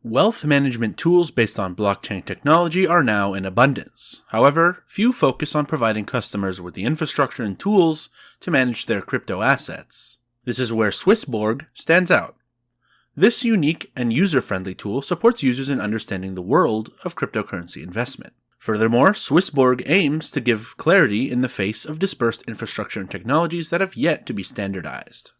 Wealth management tools based on blockchain technology are now in abundance. However, few focus on providing customers with the infrastructure and tools to manage their crypto assets. This is where Swissborg stands out. This unique and user-friendly tool supports users in understanding the world of cryptocurrency investment. Furthermore, Swissborg aims to give clarity in the face of dispersed infrastructure and technologies that have yet to be standardized.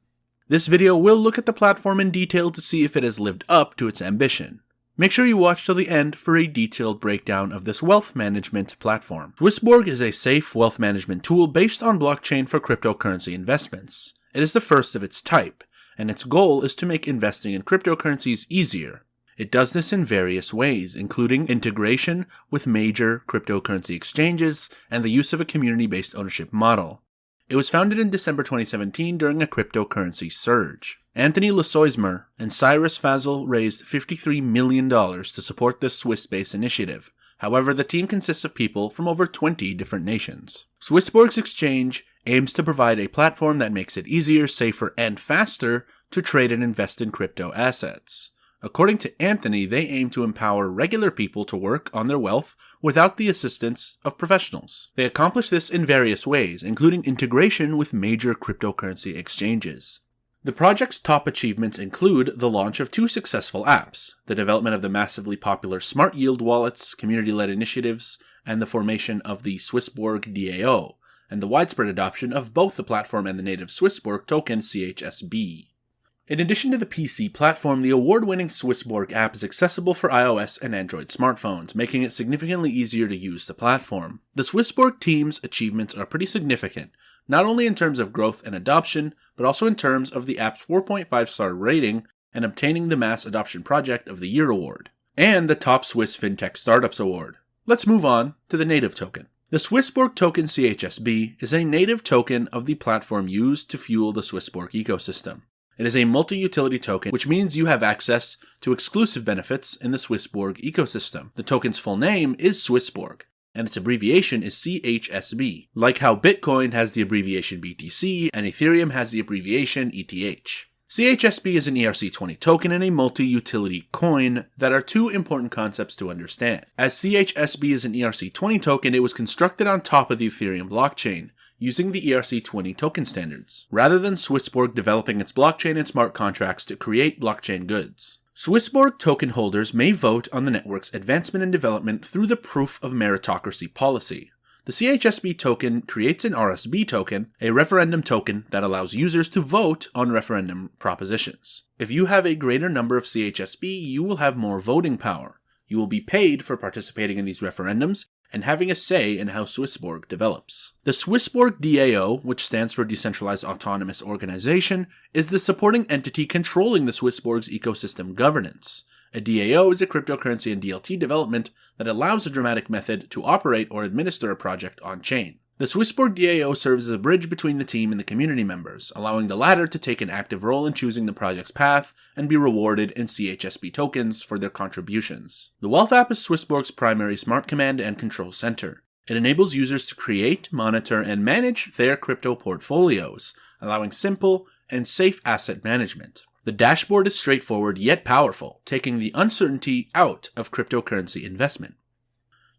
This video will look at the platform in detail to see if it has lived up to its ambition. Make sure you watch till the end for a detailed breakdown of this wealth management platform. Swissborg is a safe wealth management tool based on blockchain for cryptocurrency investments. It is the first of its type, and its goal is to make investing in cryptocurrencies easier. It does this in various ways, including integration with major cryptocurrency exchanges and the use of a community-based ownership model. It was founded in December 2017 during a cryptocurrency surge. Anthony Lesoismer and Cyrus Fazil raised $53 million to support this Swiss-based initiative. However, the team consists of people from over 20 different nations. Swissborg's exchange aims to provide a platform that makes it easier, safer, and faster to trade and invest in crypto assets. According to Anthony, they aim to empower regular people to work on their wealth without the assistance of professionals. They accomplish this in various ways, including integration with major cryptocurrency exchanges. The project's top achievements include the launch of 2 successful apps, the development of the massively popular Smart Yield wallets, community-led initiatives, and the formation of the Swissborg DAO, and the widespread adoption of both the platform and the native Swissborg token CHSB. In addition to the PC platform, the award-winning Swissborg app is accessible for iOS and Android smartphones, making it significantly easier to use the platform. The Swissborg team's achievements are pretty significant, not only in terms of growth and adoption, but also in terms of the app's 4.5-star rating and obtaining the Mass Adoption Project of the Year award, and the Top Swiss FinTech Startups award. Let's move on to the native token. The Swissborg token CHSB is a native token of the platform used to fuel the Swissborg ecosystem. It is a multi-utility token, which means you have access to exclusive benefits in the Swissborg ecosystem. The token's full name is Swissborg, and its abbreviation is CHSB, like how Bitcoin has the abbreviation BTC and Ethereum has the abbreviation ETH. CHSB is an ERC20 token and a multi-utility coin that are 2 important concepts to understand. As CHSB is an ERC20 token, it was constructed on top of the Ethereum blockchain, using the ERC20 token standards, rather than Swissborg developing its blockchain and smart contracts to create blockchain goods. Swissborg token holders may vote on the network's advancement and development through the proof of meritocracy policy. The CHSB token creates an RSB token, a referendum token that allows users to vote on referendum propositions. If you have a greater number of CHSB, you will have more voting power. You will be paid for participating in these referendums and having a say in how Swissborg develops. The Swissborg DAO, which stands for Decentralized Autonomous Organization, is the supporting entity controlling the Swissborg's ecosystem governance. A DAO is a cryptocurrency and DLT development that allows a dramatic method to operate or administer a project on-chain. The Swissborg DAO serves as a bridge between the team and the community members, allowing the latter to take an active role in choosing the project's path and be rewarded in CHSB tokens for their contributions. The Wealth app is Swissborg's primary smart command and control center. It enables users to create, monitor, and manage their crypto portfolios, allowing simple and safe asset management. The dashboard is straightforward yet powerful, taking the uncertainty out of cryptocurrency investment.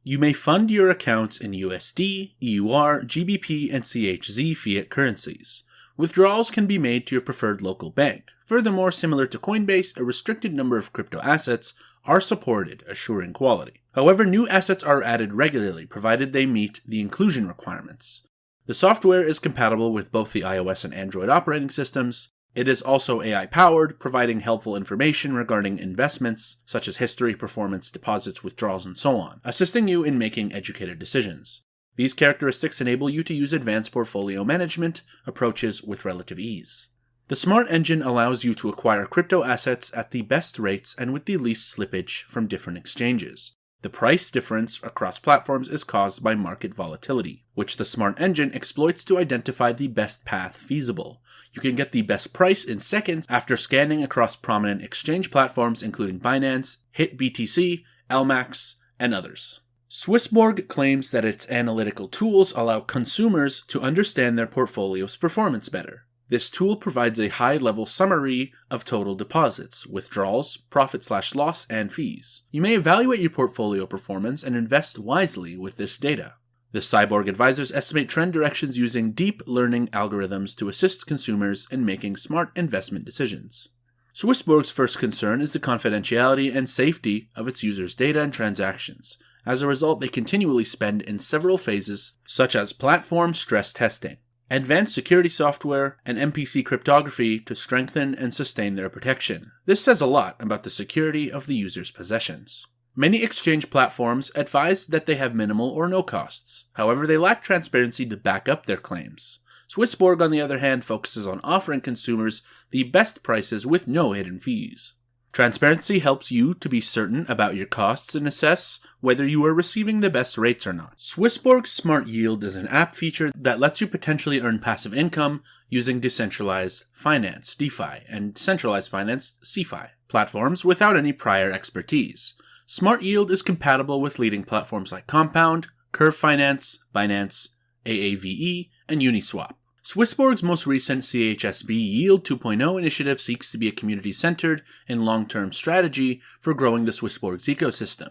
You may fund your accounts in USD, EUR, GBP, and CHZ fiat currencies. Withdrawals can be made to your preferred local bank. Furthermore, similar to Coinbase, a restricted number of crypto assets are supported, assuring quality. However, new assets are added regularly, provided they meet the inclusion requirements. The software is compatible with both the iOS and Android operating systems. It is also AI-powered, providing helpful information regarding investments, such as history, performance, deposits, withdrawals, and so on, assisting you in making educated decisions. These characteristics enable you to use advanced portfolio management approaches with relative ease. The Smart Engine allows you to acquire crypto assets at the best rates and with the least slippage from different exchanges. The price difference across platforms is caused by market volatility, which the Smart Engine exploits to identify the best path feasible. You can get the best price in seconds after scanning across prominent exchange platforms including Binance, HitBTC, LMAX, and others. Swissborg claims that its analytical tools allow consumers to understand their portfolio's performance better. This tool provides a high-level summary of total deposits, withdrawals, profit/loss, and fees. You may evaluate your portfolio performance and invest wisely with this data. The Swissborg advisors estimate trend directions using deep learning algorithms to assist consumers in making smart investment decisions. Swissborg's first concern is the confidentiality and safety of its users' data and transactions. As a result, they continually spend in several phases, such as platform stress testing, advanced security software, and MPC cryptography to strengthen and sustain their protection. This says a lot about the security of the user's possessions. Many exchange platforms advise that they have minimal or no costs. However, they lack transparency to back up their claims. Swissborg, on the other hand, focuses on offering consumers the best prices with no hidden fees. Transparency helps you to be certain about your costs and assess whether you are receiving the best rates or not. Swissborg's Smart Yield is an app feature that lets you potentially earn passive income using decentralized finance, DeFi, and centralized finance, CeFi, platforms without any prior expertise. Smart Yield is compatible with leading platforms like Compound, Curve Finance, Binance, AAVE, and Uniswap. Swissborg's most recent CHSB Yield 2.0 initiative seeks to be a community-centered and long-term strategy for growing the Swissborg's ecosystem.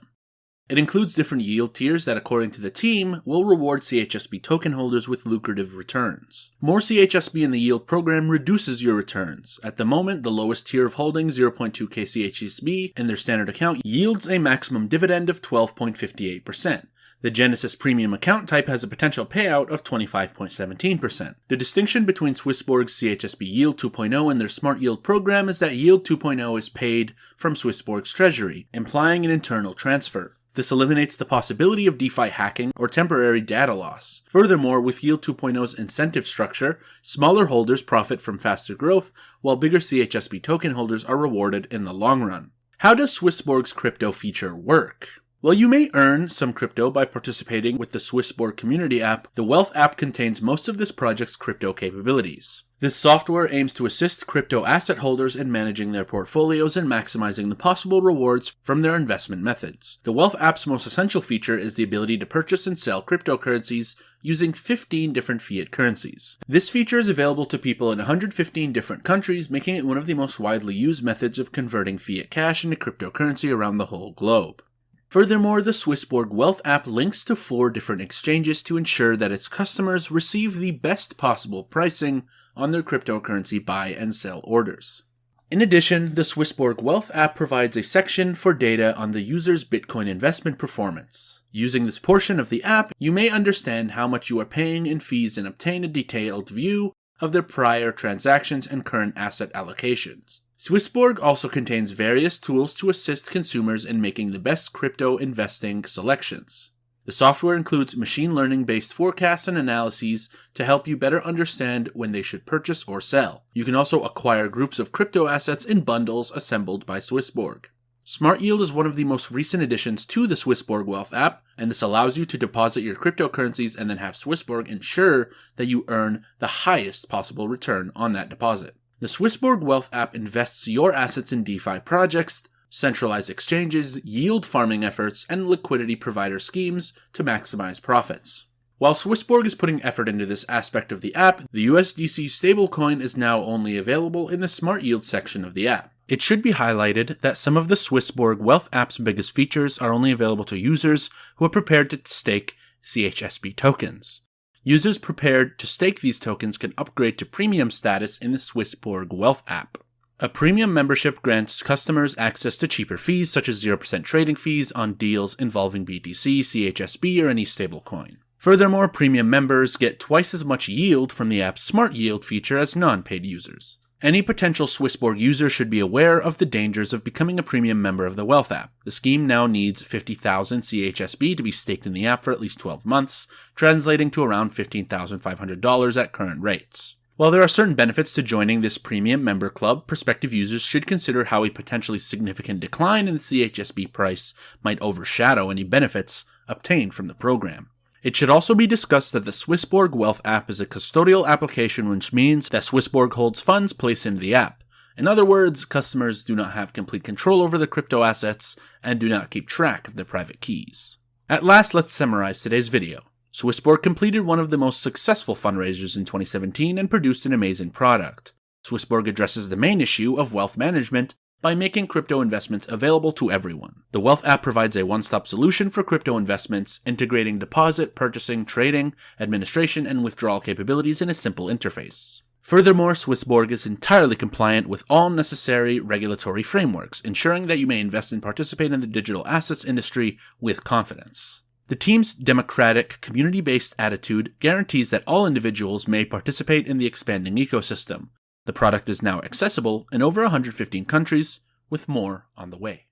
It includes different yield tiers that, according to the team, will reward CHSB token holders with lucrative returns. More CHSB in the yield program reduces your returns. At the moment, the lowest tier of holding 0.2k CHSB in their standard account yields a maximum dividend of 12.58%. The Genesis Premium account type has a potential payout of 25.17%. The distinction between Swissborg's CHSB Yield 2.0 and their Smart Yield program is that Yield 2.0 is paid from Swissborg's treasury, implying an internal transfer. This eliminates the possibility of DeFi hacking or temporary data loss. Furthermore, with Yield 2.0's incentive structure, smaller holders profit from faster growth, while bigger CHSB token holders are rewarded in the long run. How does Swissborg's crypto feature work? While you may earn some crypto by participating with the Swissborg community app, the Wealth app contains most of this project's crypto capabilities. This software aims to assist crypto asset holders in managing their portfolios and maximizing the possible rewards from their investment methods. The Wealth app's most essential feature is the ability to purchase and sell cryptocurrencies using 15 different fiat currencies. This feature is available to people in 115 different countries, making it one of the most widely used methods of converting fiat cash into cryptocurrency around the whole globe. Furthermore, the Swissborg Wealth app links to 4 different exchanges to ensure that its customers receive the best possible pricing on their cryptocurrency buy and sell orders. In addition, the Swissborg Wealth app provides a section for data on the user's Bitcoin investment performance. Using this portion of the app, you may understand how much you are paying in fees and obtain a detailed view of their prior transactions and current asset allocations. Swissborg also contains various tools to assist consumers in making the best crypto investing selections. The software includes machine learning-based forecasts and analyses to help you better understand when they should purchase or sell. You can also acquire groups of crypto assets in bundles assembled by Swissborg. Smart Yield is one of the most recent additions to the Swissborg Wealth app, and this allows you to deposit your cryptocurrencies and then have Swissborg ensure that you earn the highest possible return on that deposit. The Swissborg Wealth app invests your assets in DeFi projects, centralized exchanges, yield farming efforts, and liquidity provider schemes to maximize profits. While Swissborg is putting effort into this aspect of the app, the USDC stablecoin is now only available in the Smart Yield section of the app. It should be highlighted that some of the Swissborg Wealth app's biggest features are only available to users who are prepared to stake CHSB tokens. Users prepared to stake these tokens can upgrade to premium status in the Swissborg Wealth app. A premium membership grants customers access to cheaper fees such as 0% trading fees on deals involving BTC, CHSB, or any stablecoin. Furthermore, premium members get twice as much yield from the app's Smart Yield feature as non-paid users. Any potential Swissborg user should be aware of the dangers of becoming a premium member of the Wealth app. The scheme now needs 50,000 CHSB to be staked in the app for at least 12 months, translating to around $15,500 at current rates. While there are certain benefits to joining this premium member club, prospective users should consider how a potentially significant decline in the CHSB price might overshadow any benefits obtained from the program. It should also be discussed that the Swissborg Wealth app is a custodial application, which means that Swissborg holds funds placed into the app. In other words, customers do not have complete control over the crypto assets and do not keep track of their private keys. At last, let's summarize today's video. Swissborg completed one of the most successful fundraisers in 2017 and produced an amazing product. Swissborg addresses the main issue of wealth management by making crypto investments available to everyone. The Wealth app provides a one-stop solution for crypto investments, integrating deposit, purchasing, trading, administration, and withdrawal capabilities in a simple interface. Furthermore, Swissborg is entirely compliant with all necessary regulatory frameworks, ensuring that you may invest and participate in the digital assets industry with confidence. The team's democratic, community-based attitude guarantees that all individuals may participate in the expanding ecosystem. The product is now accessible in over 115 countries, with more on the way.